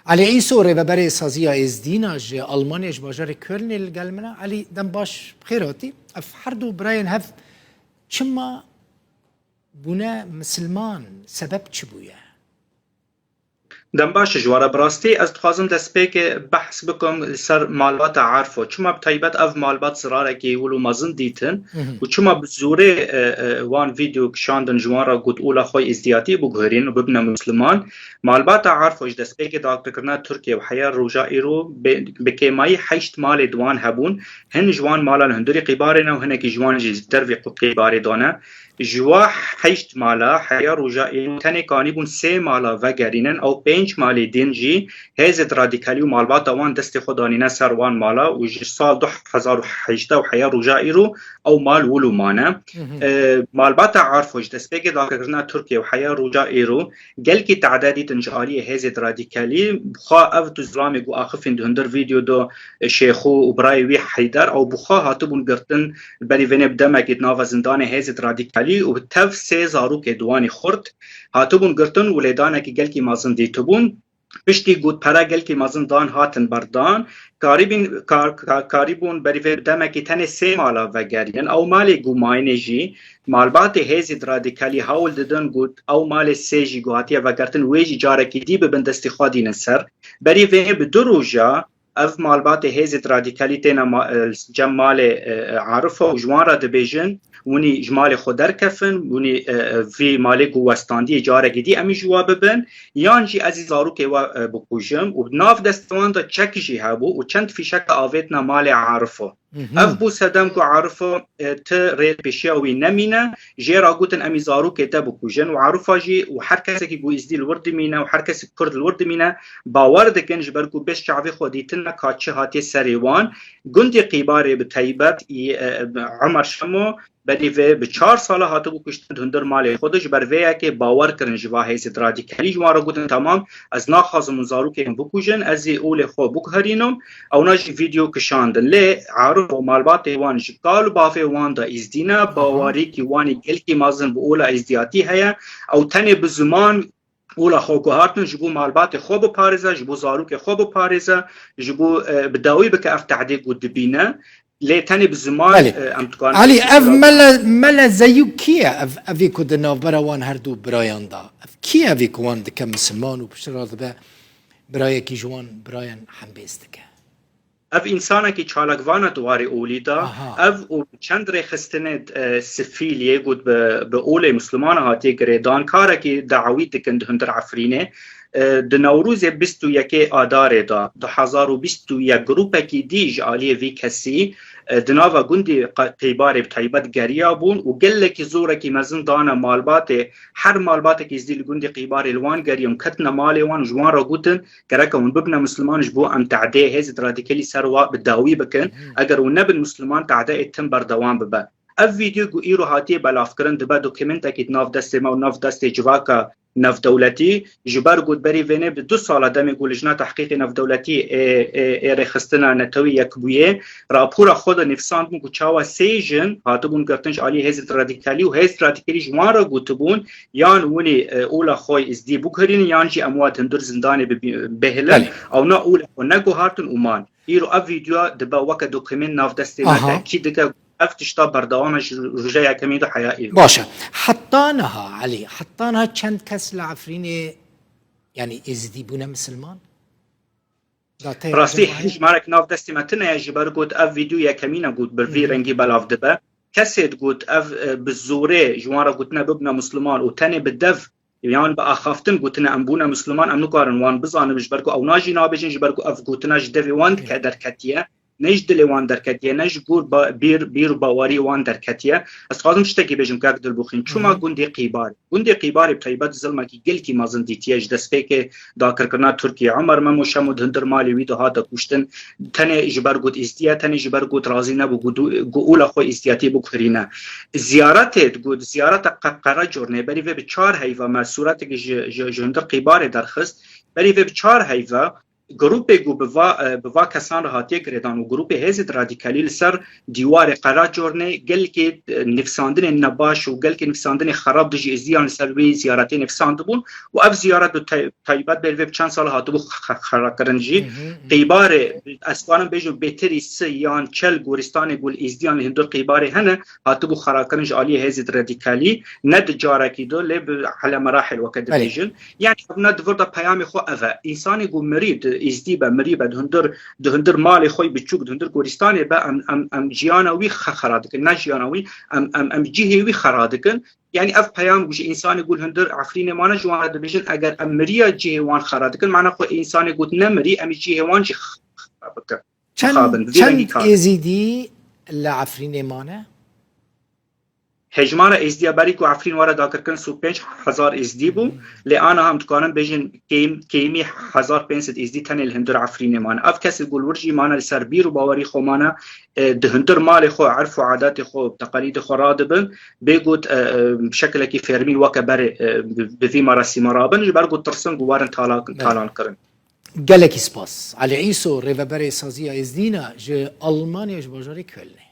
علي عيسو ريبابري سازيا ازدينا جي ألمانيا جباجر كولن الجالمنا علي دم باش بخيراتي اف حردو براين هف چما بنا مسلمان سبب چبويا دم باش جوارا براستی از تخوازم دست که بحث بکم سر مالبات عارفو چما بتایبت اف مالبات زراره که ولو مازن دیتن و چما بزوره وان ویدیو کشاندن جوارا گود اولا خوی ازدیاتی بگهرین و ببنا مسلمان مالبات عارفوش دست که داکتر کرنا ترکیه و حیار روژا ایرو بکیمایی 8 مال دوان هبون هن جوان مالا هندوری قیبارنا و هنکی جوان جیز دروی قیباری دانه جوا 8 مالا حیار روژا ایرو تنی کانی بون 3 مالا وگرینن او 5 مالی دینجی هزت رادیکالی و مالبات وان دست خودانینا سر وان مالا و سال 2008 و حیار روژا ایرو او مال ولو مانه مالبات عارفوش دست بگه داکرنا ترکیه و حیار روژا ایرو گل کی تعدادی تنجالی هزت رادیکالی بخوا او تو زلامی گو آخفین دهندر ویدیو دو شیخو و برای وی حیدر او بخوا هاتبون گرتن بلی ونب دمکت ناو زندان هزت رادیکالی و تف 3 زاروک دوانی خورد هاتبون گرتن ولیدانه که گل کی مازن دیتبون پشتی گود پرا گل کی مازن دان هاتن بردان کاریبون بری دمکی تن 3 مالا وگرین او مالی گو ماینجی مالبات هزید رادیکالی هاول ددن گود او مال سیجی گو هاتیه وگرتن ویجی جارکی دی ببندستی خوادی نسر بری وی بدروجا اف مالبات هزید رادیکالی تینا جمال عارفه و جوان را دبیجن ونی جمال خودر کفن ونی وی مالک و وستاندی جاره گیدی امی جواب ببن یانجی عزیزارو که و بکوجم و ناف دستوان دا چکشی هبو و چند فیشک آویتنا مال عارفه اف بو سدم کو عارفه ت ریل پیشیاوی نمینه جیرا گوتن امی زارو که تا بکوجن و عارفه جی و هر کسی که گو ازدی الورد مینه و هر کسی کرد الورد مینه باور دکن جبرکو بس شعبی خودیتن کاچه هاتی سریوان گندی قیباری بتایبت عمر شمو بدی و به 4 ساله هاتو بکشتن هندر مال خودش بر ویا که باور کردن جواهی زد رادیکالی جوارا گفتن تمام از ناخازم زارو که بکوجن از اول خو بکهرینم او ناج ویدیو کشاندن ل عارف و مالبات وان قالو بافه وان دا ازدینا باوری کی وانی گل کی مازن به اوله ازدیاتی هيا او تنه به زمان اولا خوکو هاتن جبو مالبات خوب پارزه جبو زارو که خوب پارزه جبو بداوی بک اف تعدیق گود بینه ليتني بزمان امتكان علي اف ملا زيو كيا افي كودنا براوان هردو برايان دا كيا افي كوان دك مسلمان وبشراد با برايا كي جوان برايان حمبيستك اف انسانا كي چالگوانا دواري اوليدا اف و چند رخستنه سفيل يگود باول مسلمان هاتي گريدان كارا كي دعوي دكند هندر عفرينه د نوروز 21 آدار دا 2021 گروپ کی دیج عالی وی کسی دناوا گوندی قیبار بتایبت گریا بون و گله کی زوره کی مزن دانا مالبات هر مالبات کی زدی گوندی قیبار الوان گریم کتنا مال وان جوان را گوتن گرکم ببنا مسلمان جبو ام تعدی هز رادیکالی سروا بداوی بکن اگر و نبن مسلمان تعدی تم بردوام ببا اف ویدیو گو ایرو هاتی بلاف کرن دبا دوکیمنت کی ناف دست ما و ناف دست جواکا نف دولتی جبر گود بری وینه به 2 سال دمی گولجنا تحقیق نف دولتی رخصتنا نتوی یکبویه راپورا خود نفساند مو چاوا سیجن هاتبون گرتنج علی هزت رادیکالی و هزت رادیکالی جوان را گوتبون یان ونی اولا خوی ازدی بکرین یان جی اموات هندر زندان بهلن او نا اولا نگو هارتن اومان ایرو اف ویدیو دبا وک دوکیمنت ناف دستی تاکید دک افتشتا بردوامش رجايا كميد حيائي باشا حطانها علي حطانها چند كس لعفريني يعني ازدي بونا مسلمان راستي هيج مارك ناف دستي متنا يجبر قد اف فيديو يا كمينا قد برفي رنگي بلاف دبا كسيد قد اف بالزوري جوارا قدنا ببنا مسلمان وتاني بالدف يعني بقى خافتن قلتنا أنبونا مسلمان أم نقارن وان بزانه بجبركو أو ناجي نابجين جبركو أف قلتنا جدوي وان كدر كتيه نجدل وان درکتیه نجگور بیر باوری وان درکتیه از خواهم شتاکی بجم که دل بخین چوما گوندی قیبار بتایبت ظلمه کی گل کی مازن دیتیه دست که داکر کرنا ترکیه عمر مموشمود هندر مالی ویدو هاتا کشتن تنه جبر گود استیه تنه جبر گود رازی نبو گول خو استیاتی بکرینه زیارت قرقره جورنه بری و به 4 هیوا ما صورت که هندر قیبار درخست بری و به 4 هیوا گروپ گو بوا کسان را هاتیه گردان و گروپ هزید رادیکالی لسر دیوار قرار جورنه گل که نفساندن نباش و گل که نفساندن خراب دجی ازیان لسر وی زیارتی نفساند بون و اف زیارت دو تایبات بلوی چند سال هاتو بو خراکرنجی قیبار اسوانم بیجو بهتری سیان چل گورستان گل ازیان هندور قیبار هنه هاتو بو خراکرنج عالی هزید رادیکالی ند جارکی دو لب على مراحل وكذا بيجن يعني ابنا دفردا پیام خو اوا انسان گو مريد ازدی به مریب دهندر مال خوی بچوک دهندر گورستان به ام جیانوی خرادکن نه جیانوی ام جهوی خرادکن يعني اف پیام گوش انسان گول هندر عفرین مانه جوان دبیجن اگر ام مریا جهوان خرادکن معنی خو انسان گوت نمری ام جهوان جی خرادکن چند ازیدی لعفرین مانه هجمار ازدی باری کو عفرین وارد داکر کن 5000 ازدی بو لآن هم تکانم بیجن کیمی 1500 ازدی تن الهندر عفرین مان اف کس گل ورجی مان لسر بیر و باوری خو مان دهندر مال خو عرف و عادات خو تقالید خو رادبن بگوت بشکل کی فرمی وک بر بفی مراسم مرابن جبرگوت ترسن گوارن تالان کرن گلکی سپاس علی عیسو ریوبر سازی ازدینا ج آلمانیا ج باجاری کلنه